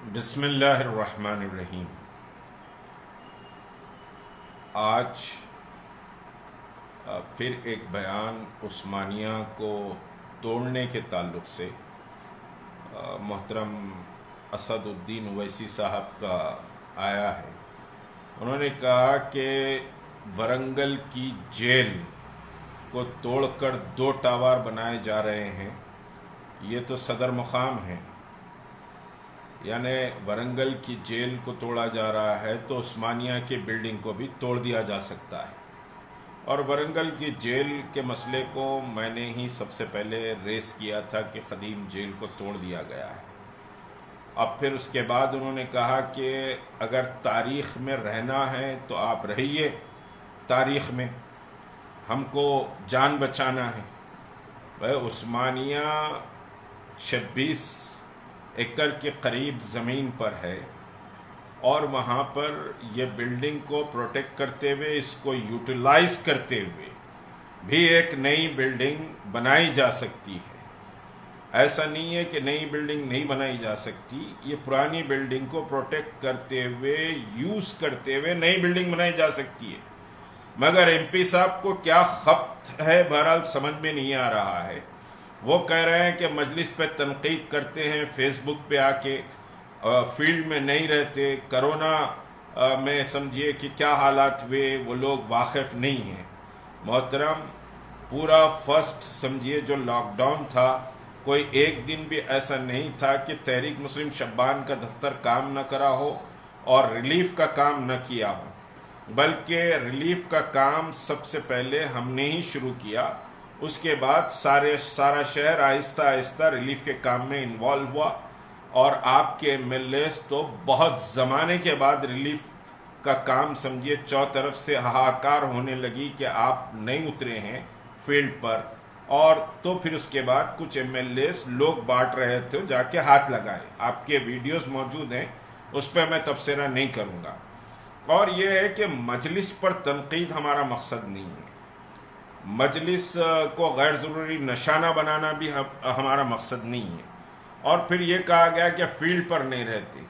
بسم اللہ الرحمن الرحیم۔ آج پھر ایک بیان عثمانیہ کو توڑنے کے تعلق سے محترم اسد الدین اویسی صاحب کا آیا ہے۔ انہوں نے کہا کہ ورنگل کی جیل کو توڑ کر 2 ٹاور بنائے جا رہے ہیں، یہ تو صدر مقام ہیں، یعنی ورنگل کی جیل کو توڑا جا رہا ہے تو عثمانیہ کی بلڈنگ کو بھی توڑ دیا جا سکتا ہے۔ اور ورنگل کی جیل کے مسئلے کو میں نے ہی سب سے پہلے ریس کیا تھا کہ قدیم جیل کو توڑ دیا گیا ہے۔ اب پھر اس کے بعد انہوں نے کہا کہ اگر تاریخ میں رہنا ہے تو آپ رہیے تاریخ میں، ہم کو جان بچانا ہے۔ عثمانیہ 26 ایکڑ کے قریب زمین پر ہے اور وہاں پر یہ بلڈنگ کو پروٹیکٹ کرتے ہوئے، اس کو یوٹیلائز کرتے ہوئے بھی ایک نئی بلڈنگ بنائی جا سکتی ہے۔ ایسا نہیں ہے کہ نئی بلڈنگ نہیں بنائی جا سکتی، یہ پرانی بلڈنگ کو پروٹیکٹ کرتے ہوئے، یوز کرتے ہوئے نئی بلڈنگ بنائی جا سکتی ہے۔ مگر ایم پی صاحب کو کیا خبت ہے، بہرحال سمجھ میں نہیں آ رہا ہے۔ وہ کہہ رہے ہیں کہ مجلس پہ تنقید کرتے ہیں، فیس بک پہ آ کے فیلڈ میں نہیں رہتے، کرونا میں سمجھیے کہ کیا حالات ہوئے وہ لوگ واقف نہیں ہیں۔ محترم، پورا فرسٹ سمجھیے جو لاک ڈاؤن تھا، کوئی ایک دن بھی ایسا نہیں تھا کہ تحریک مسلم شبان کا دفتر کام نہ کرا ہو اور ریلیف کا کام نہ کیا ہو، بلکہ ریلیف کا کام سب سے پہلے ہم نے ہی شروع کیا۔ اس کے بعد سارا شہر آہستہ آہستہ ریلیف کے کام میں انوالو ہوا، اور آپ کے ایم ایل ایز تو بہت زمانے کے بعد ریلیف کا کام سمجھیے چوطرف سے ہاہاکار ہونے لگی کہ آپ نہیں اترے ہیں فیلڈ پر، اور تو پھر اس کے بعد کچھ ایم ایل ایز لوگ بانٹ رہے تھے، جا کے ہاتھ لگائے۔ آپ کے ویڈیوز موجود ہیں، اس پہ میں تبصرہ نہیں کروں گا۔ اور یہ ہے کہ مجلس پر تنقید ہمارا مقصد نہیں ہے، مجلس کو غیر ضروری نشانہ بنانا بھی ہمارا مقصد نہیں ہے۔ اور پھر یہ کہا گیا کہ فیلڈ پر نہیں رہتے۔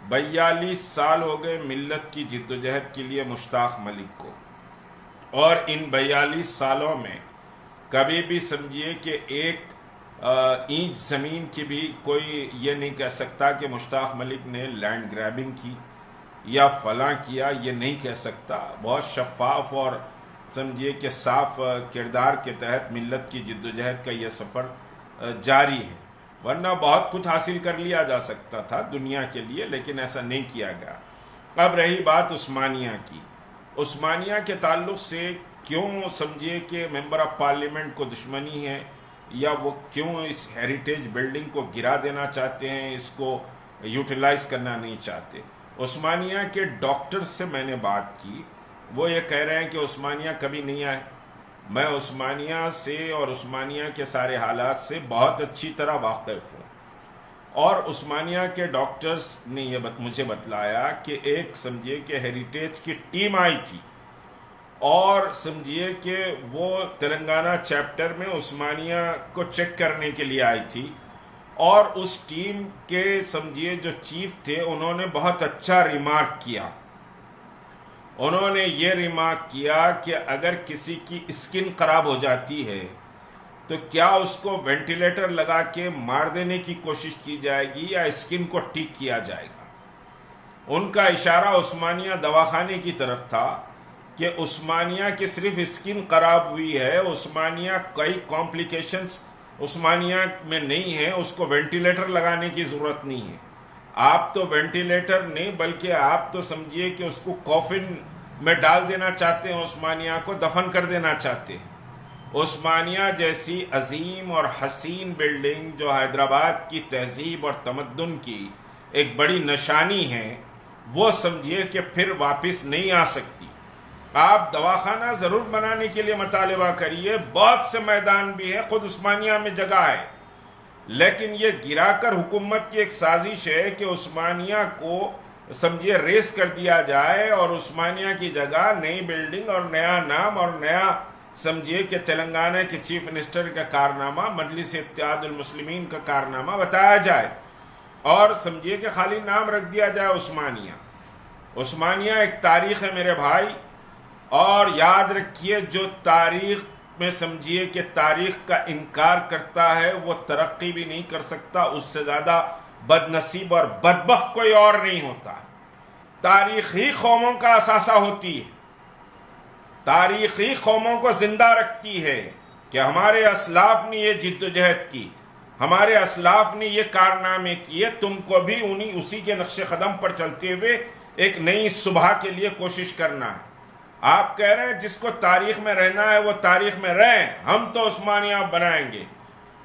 42 سال ہو گئے ملت کی جدوجہد کے لیے مشتاق ملک کو، اور ان 42 سالوں میں کبھی بھی سمجھیے کہ ایک اینچ زمین کی بھی کوئی یہ نہیں کہہ سکتا کہ مشتاق ملک نے لینڈ گریبنگ کی یا فلاں کیا، یہ نہیں کہہ سکتا۔ بہت شفاف اور سمجھیے کہ صاف کردار کے تحت ملت کی جدوجہد کا یہ سفر جاری ہے، ورنہ بہت کچھ حاصل کر لیا جا سکتا تھا دنیا کے لیے، لیکن ایسا نہیں کیا گیا۔ اب رہی بات عثمانیہ کی، عثمانیہ کے تعلق سے کیوں سمجھیے کہ ممبر آف پارلیمنٹ کو دشمنی ہے، یا وہ کیوں اس ہیریٹیج بلڈنگ کو گرا دینا چاہتے ہیں، اس کو یوٹیلائز کرنا نہیں چاہتے۔ عثمانیہ کے ڈاکٹر سے میں نے بات کی، وہ یہ کہہ رہے ہیں کہ عثمانیہ کبھی نہیں آئے۔ میں عثمانیہ سے اور عثمانیہ کے سارے حالات سے بہت اچھی طرح واقف ہوں، اور عثمانیہ کے ڈاکٹرز نے یہ مجھے بتلایا کہ ایک سمجھیے کہ ہیریٹیج کی ٹیم آئی تھی، اور سمجھیے کہ وہ تلنگانہ چیپٹر میں عثمانیہ کو چیک کرنے کے لیے آئی تھی، اور اس ٹیم کے سمجھیے جو چیف تھے انہوں نے بہت اچھا ریمارک کیا۔ انہوں نے یہ ریمارک کیا کہ اگر کسی کی اسکن خراب ہو جاتی ہے تو کیا اس کو وینٹیلیٹر لگا کے مار دینے کی کوشش کی جائے گی یا اسکن کو ٹھیک کیا جائے گا۔ ان کا اشارہ عثمانیہ دواخانے کی طرف تھا کہ عثمانیہ کی صرف اسکن خراب ہوئی ہے، عثمانیہ کئی کمپلیکیشنز عثمانیہ میں نہیں ہے، اس کو وینٹیلیٹر لگانے کی ضرورت نہیں ہے۔ آپ تو وینٹیلیٹر نہیں بلکہ آپ تو سمجھیے کہ اس کو کوفن میں ڈال دینا چاہتے ہیں، عثمانیہ کو دفن کر دینا چاہتے ہیں۔ عثمانیہ جیسی عظیم اور حسین بلڈنگ جو حیدرآباد کی تہذیب اور تمدن کی ایک بڑی نشانی ہے، وہ سمجھیے کہ پھر واپس نہیں آ سکتی۔ آپ دواخانہ ضرور بنانے کے لیے مطالبہ کریے، بہت سے میدان بھی ہیں، خود عثمانیہ میں جگہ ہے، لیکن یہ گرا کر حکومت کی ایک سازش ہے کہ عثمانیہ کو سمجھیے ریس کر دیا جائے، اور عثمانیہ کی جگہ نئی بلڈنگ اور نیا نام اور نیا سمجھیے کہ تلنگانہ کے چیف منسٹر کا کارنامہ، مجلس اتحاد المسلمین کا کارنامہ بتایا جائے۔ اور سمجھیے کہ خالی نام رکھ دیا جائے عثمانیہ. عثمانیہ ایک تاریخ ہے میرے بھائی، اور یاد رکھیے جو تاریخ میں سمجھیے کہ تاریخ کا انکار کرتا ہے وہ ترقی بھی نہیں کر سکتا. اس سے زیادہ بد نصیب اور بدبخت کوئی اور نہیں ہوتا. تاریخ ہی قوموں کا اثاثہ ہوتی ہے، تاریخ ہی قوموں کو زندہ رکھتی ہے کہ ہمارے اسلاف نے یہ جدوجہد کی، ہمارے اسلاف نے یہ کارنامے کیے. تم کو بھی اسی کے نقش قدم پر چلتے ہوئے ایک نئی صبح کے لیے کوشش کرنا ہے. آپ کہہ رہے ہیں جس کو تاریخ میں رہنا ہے وہ تاریخ میں رہیں، ہم تو عثمانیہ بنائیں گے.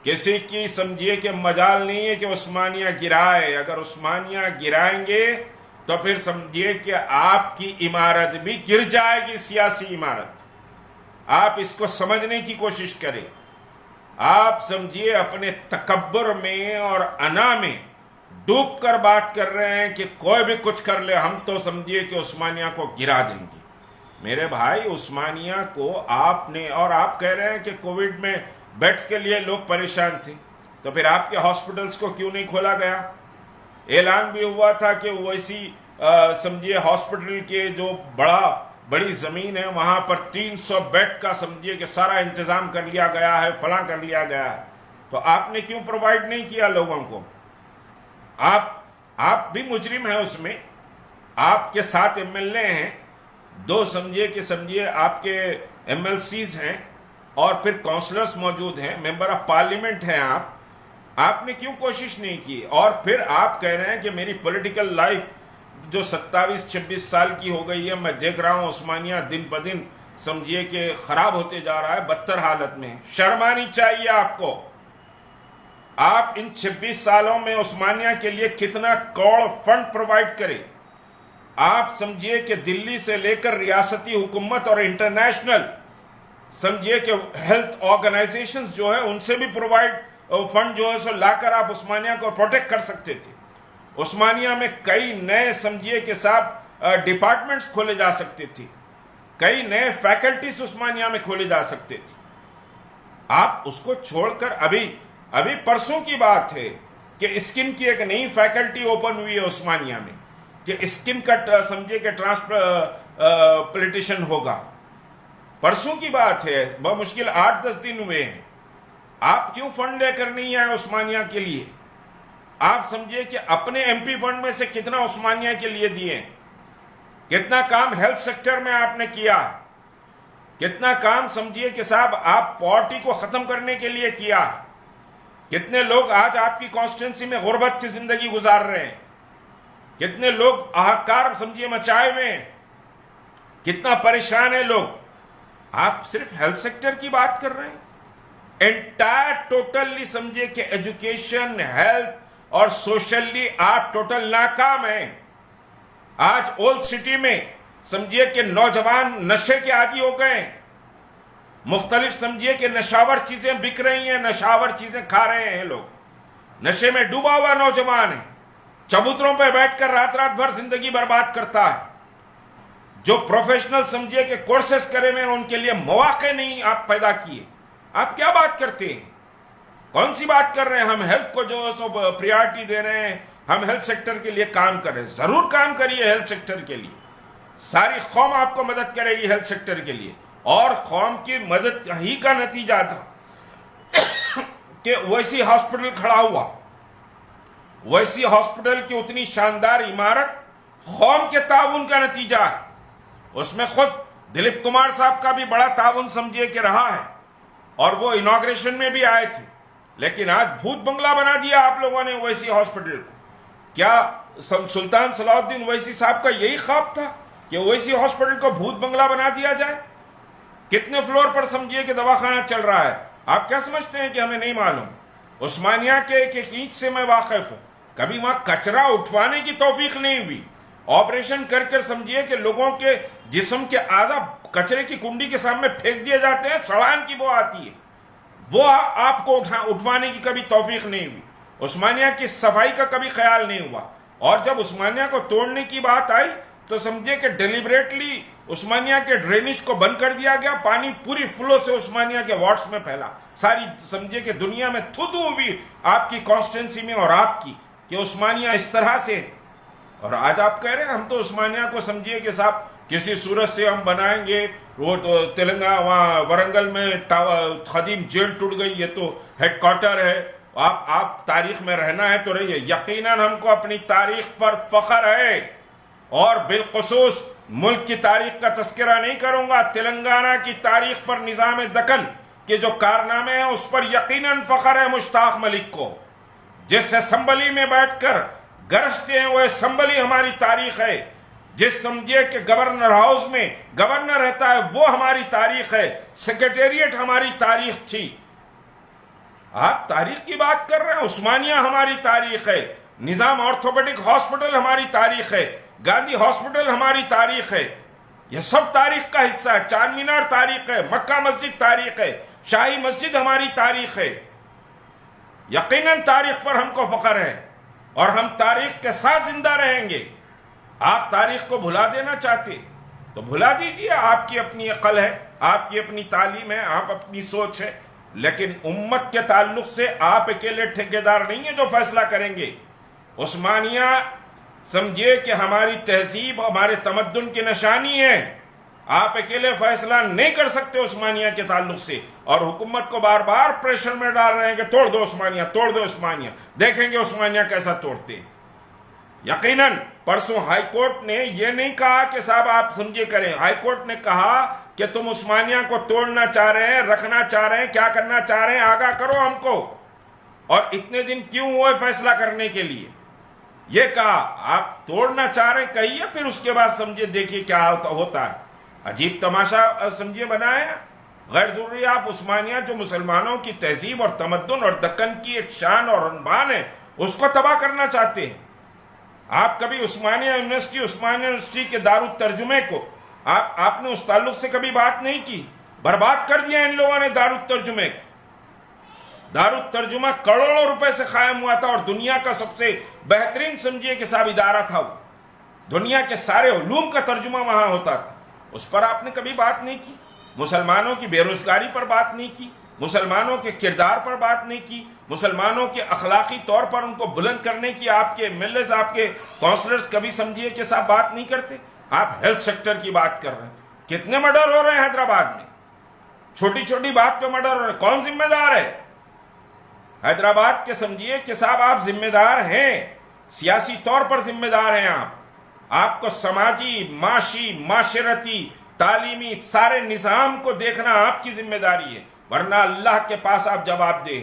کسی کی سمجھیے کہ مجال نہیں ہے کہ عثمانیہ گرائے. اگر عثمانیہ گرائیں گے تو پھر سمجھیے کہ آپ کی عمارت بھی گر جائے گی، سیاسی عمارت. آپ اس کو سمجھنے کی کوشش کریں. آپ سمجھیے اپنے تکبر میں اور انا میں ڈوب کر بات کر رہے ہیں کہ کوئی بھی کچھ کر لے ہم تو سمجھیے کہ عثمانیہ کو گرا دیں گے. میرے بھائی عثمانیہ کو آپ نے، اور آپ کہہ رہے ہیں کہ کووڈ میں بیڈز کے لیے لوگ پریشان تھے، تو پھر آپ کے ہاسپٹلز کو کیوں نہیں کھولا گیا؟ اعلان بھی ہوا تھا کہ ویسی سمجھیے ہاسپٹل کے جو بڑی زمین ہے وہاں پر 300 بیڈ کا سمجھیے کہ سارا انتظام کر لیا گیا ہے، فلاں کر لیا گیا ہے. تو آپ نے کیوں پرووائڈ نہیں کیا لوگوں کو؟ آپ بھی مجرم ہیں اس میں. آپ کے ساتھ ایم ایل اے ہیں، 2 سمجھیے آپ کے ایم ایل سیز ہیں، اور پھر کونسلرز موجود ہیں، ممبر آف پارلیمنٹ ہیں. آپ نے کیوں کوشش نہیں کی؟ اور پھر آپ کہہ رہے ہیں کہ میری پولیٹیکل لائف جو 27-26 سال کی ہو گئی ہے، میں دیکھ رہا ہوں عثمانیہ دن بدن سمجھیے کہ خراب ہوتے جا رہا ہے، بدتر حالت میں. شرم آنی چاہیے آپ کو. آپ ان 26 سالوں میں عثمانیہ کے لیے کتنا کروڑ فنڈ پرووائڈ کرے. آپ سمجھیے کہ دلی سے لے کر ریاستی حکومت اور انٹرنیشنل سمجھیے کہ ہیلتھ آرگنائزیشنز جو ہے ان سے بھی پرووائڈ فنڈ جو ہے سو لا کر آپ عثمانیہ کو پروٹیکٹ کر سکتے تھے. عثمانیہ میں کئی نئے سمجھیے کہ صاحب ڈپارٹمنٹس کھولے جا سکتے تھے، کئی نئے فیکلٹیز عثمانیہ میں کھولے جا سکتے تھے. آپ اس کو چھوڑ کر ابھی پرسوں کی بات ہے کہ اسکن کی ایک نئی فیکلٹی اوپن ہوئی ہے عثمانیہ میں کہ اسکن کا سمجھیے کہ ٹرانسپلانٹیشن ہوگا. پرسوں کی بات ہے، بمشکل 8-10 دن ہوئے ہیں. آپ کیوں فنڈ لے کر نہیں آئے عثمانیہ کے لیے؟ آپ سمجھیے کہ اپنے ایم پی فنڈ میں سے کتنا عثمانیہ کے لیے دیے، کتنا کام ہیلتھ سیکٹر میں آپ نے کیا، کتنا کام سمجھیے کہ صاحب آپ پاورٹی کو ختم کرنے کے لیے کیا. کتنے لوگ آج آپ کی کانسٹیٹوئنسی میں غربت کی زندگی گزار رہے ہیں، کتنے لوگ آہکار سمجھیے مچائے ہوئے ہیں، کتنا پریشان ہیں لوگ. آپ صرف ہیلتھ سیکٹر کی بات کر رہے ہیں. انٹائر ٹوٹلی سمجھیے کہ ایجوکیشن، ہیلتھ اور سوشلی آپ ٹوٹل ناکام ہیں. آج اولڈ سٹی میں سمجھیے کہ نوجوان نشے کے عادی ہو گئے ہیں، مختلف سمجھیے کہ نشاور چیزیں بک رہی ہیں، نشاور چیزیں کھا رہے ہیں لوگ. نشے میں ڈوبا ہوا نوجوان ہے، چبوتروں پہ بیٹھ کر رات بھر زندگی برباد کرتا ہے. جو پروفیشنل سمجھیے کہ کورسز کرے ہوئے ان کے لیے مواقع نہیں آپ پیدا کیے. آپ کیا بات کرتے ہیں؟ کون سی بات کر رہے ہیں؟ ہم ہیلتھ کو جو سو پریارٹی دے رہے ہیں، ہم ہیلتھ سیکٹر کے لیے کام کر رہے ہیں. ضرور کام کریے ہیلتھ سیکٹر کے لیے، ساری قوم آپ کو مدد کرے گی ہیلتھ سیکٹر کے لیے. اور قوم کی مدد ہی کا نتیجہ تھا کہ ویسی ہاسپٹل کھڑا ہوا. ویسی ہاسپٹل کی اتنی شاندار عمارت قوم کے تعاون کا نتیجہ ہے. اس میں خود دلیپ کمار صاحب کا بھی بڑا تعاون سمجھیے کہ رہا ہے، اور وہ انوگریشن میں بھی آئے تھے. لیکن آج بھوت بنگلہ بنا دیا آپ لوگوں نے ویسی ہاسپٹل کو. کیا سلطان صلاح الدین اویسی صاحب کا یہی خواب تھا کہ ویسی ہاسپٹل کو بھوت بنگلہ بنا دیا جائے؟ کتنے فلور پر سمجھیے کہ دواخانہ چل رہا ہے؟ آپ کیا سمجھتے ہیں کہ ہمیں نہیں معلوم؟ عثمانیہ کے ایک اینچ سے میں واقف ہوں. کبھی وہاں کچرا اٹھوانے کی توفیق نہیں ہوئی. آپریشن کر سمجھیے کہ لوگوں کے جسم کے اعضاء کچرے کی کنڈی کے سامنے پھینک دیے جاتے ہیں، سڑان کی بو آتی ہے. وہ آپ کو اٹھوانے کی کبھی توفیق نہیں ہوئی. عثمانیہ کی صفائی کا کبھی خیال نہیں ہوا. اور جب عثمانیہ کو توڑنے کی بات آئی تو سمجھے کہ ڈیلیبریٹلی عثمانیہ کے ڈرینیج کو بند کر دیا گیا. پانی پوری فلو سے عثمانیہ کے وارڈز میں پھیلا. ساری سمجھے کہ دنیا میں تھو ہوئی آپ کی کانسٹیٹوئنسی میں اور آپ کی کہ عثمانیہ اس طرح سے ہے. اور آج آپ کہہ رہے ہیں ہم تو عثمانیہ کو سمجھیے کہ صاحب کسی صورت سے ہم بنائیں گے. وہ تو تلنگانہ وہاں ورنگل میں قدیم جیل ٹوٹ گئی, یہ تو ہیڈ کوارٹر ہے. آپ تاریخ میں رہنا ہے تو رہیے. یقیناً ہم کو اپنی تاریخ پر فخر ہے, اور بالخصوص ملک کی تاریخ کا تذکرہ نہیں کروں گا, تلنگانہ کی تاریخ پر نظام دکن کے جو کارنامے ہیں اس پر یقیناً فخر ہے مشتاق ملک کو. جس اسمبلی میں بیٹھ کر گرجتے ہیں وہ اسمبلی ہماری تاریخ ہے. جس سمجھے کہ گورنر ہاؤس میں گورنر رہتا ہے وہ ہماری تاریخ ہے. سیکریٹریٹ ہماری تاریخ تھی. آپ تاریخ کی بات کر رہے ہیں. عثمانیہ ہماری تاریخ ہے. نظام آرتھوپیڈک ہاسپٹل ہماری تاریخ ہے. گاندھی ہاسپٹل ہماری تاریخ ہے. یہ سب تاریخ کا حصہ ہے. چار مینار تاریخ ہے. مکہ مسجد تاریخ ہے. شاہی مسجد ہماری تاریخ ہے. یقیناً تاریخ پر ہم کو فخر ہے, اور ہم تاریخ کے ساتھ زندہ رہیں گے. آپ تاریخ کو بھلا دینا چاہتے تو بھلا دیجئے. آپ کی اپنی عقل ہے, آپ کی اپنی تعلیم ہے, آپ اپنی سوچ ہے, لیکن امت کے تعلق سے آپ اکیلے ٹھیکیدار نہیں ہیں جو فیصلہ کریں گے. عثمانیہ سمجھے کہ ہماری تہذیب ہمارے تمدن کی نشانی ہے. آپ اکیلے فیصلہ نہیں کر سکتے عثمانیہ کے تعلق سے, اور حکومت کو بار بار پریشر میں ڈال رہے ہیں کہ توڑ دو عثمانیہ, توڑ دو عثمانیہ. دیکھیں گے عثمانیہ کیسا توڑتے ہیں. یقیناً پرسوں ہائی کورٹ نے یہ نہیں کہا کہ صاحب آپ سمجھے کریں. ہائی کورٹ نے کہا کہ تم عثمانیہ کو توڑنا چاہ رہے ہیں, رکھنا چاہ رہے ہیں, کیا کرنا چاہ رہے ہیں, آگاہ کرو ہم کو. اور اتنے دن کیوں ہوئے فیصلہ کرنے کے لیے؟ یہ کہا آپ توڑنا چاہ رہے ہیں کہیے, پھر اس کے بعد سمجھے دیکھیے کیا ہوتا ہے. عجیب تماشا سمجھے بنایا ہے. غیر ضروری آپ عثمانیہ جو مسلمانوں کی تہذیب اور تمدن اور دکن کی ایک شان اور عنوان ہے اس کو تباہ کرنا چاہتے ہیں. آپ کبھی عثمانیہ یونیورسٹی کے دارالترجمے کو آپ نے اس تعلق سے کبھی بات نہیں کی. برباد کر دیا ان لوگوں نے دارالترجمے کو. دارالترجمہ کروڑوں روپے سے قائم ہوا تھا, اور دنیا کا سب سے بہترین سمجھیے کہ صاحب ادارہ تھا وہ. دنیا کے سارے علوم کا ترجمہ وہاں ہوتا تھا. اس پر آپ نے کبھی بات نہیں کی. مسلمانوں کی بے روزگاری پر بات نہیں کی, مسلمانوں کے کردار پر بات نہیں کی, مسلمانوں کے اخلاقی طور پر ان کو بلند کرنے کی آپ کے ایم ایل ایز, آپ کے کونسلرز کبھی سمجھیے کہ صاحب بات نہیں کرتے. آپ ہیلتھ سیکٹر کی بات کر رہے ہیں. کتنے مرڈر ہو رہے ہیں حیدرآباد میں, چھوٹی چھوٹی بات پہ مرڈر ہو رہے ہیں. کون ذمہ دار ہے حیدرآباد کے؟ سمجھیے کہ صاحب آپ ذمہ دار ہیں, سیاسی طور پر ذمہ دار ہیں. آپ کو سماجی, معاشی, معاشرتی, تعلیمی سارے نظام کو دیکھنا آپ کی ذمہ داری ہے, ورنہ اللہ کے پاس آپ جواب دیں.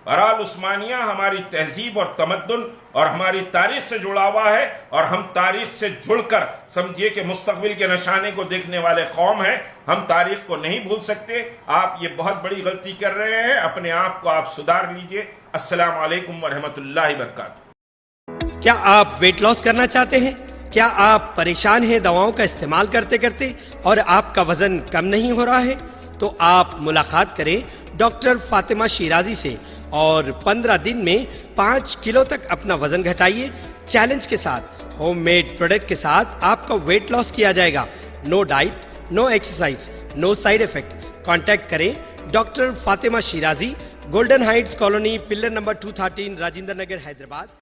بہرحال عثمانیہ ہماری تہذیب اور تمدن اور ہماری تاریخ سے جڑا ہوا ہے, اور ہم تاریخ سے جڑ کر سمجھیے کہ مستقبل کے نشانے کو دیکھنے والے قوم ہیں. ہم تاریخ کو نہیں بھول سکتے. آپ یہ بہت بڑی غلطی کر رہے ہیں, اپنے آپ کو آپ سدھار لیجئے. السلام علیکم ورحمۃ اللہ وبرکاتہ. کیا آپ ویٹ لاس کرنا چاہتے ہیں؟ کیا آپ پریشان ہیں دواؤں کا استعمال کرتے کرتے اور آپ کا وزن کم نہیں ہو رہا ہے؟ تو آپ ملاقات کریں ڈاکٹر فاطمہ شیرازی سے, اور 15 دن میں 5 کلو تک اپنا وزن گھٹائیے. چیلنج کے ساتھ, ہوم میڈ پروڈکٹ کے ساتھ آپ کا ویٹ لاس کیا جائے گا. No diet, no exercise, no side effect. Contact کریں doctor Fatima Shirazi, golden heights colony, pillar number 213, Rajendra Nagar, Hyderabad.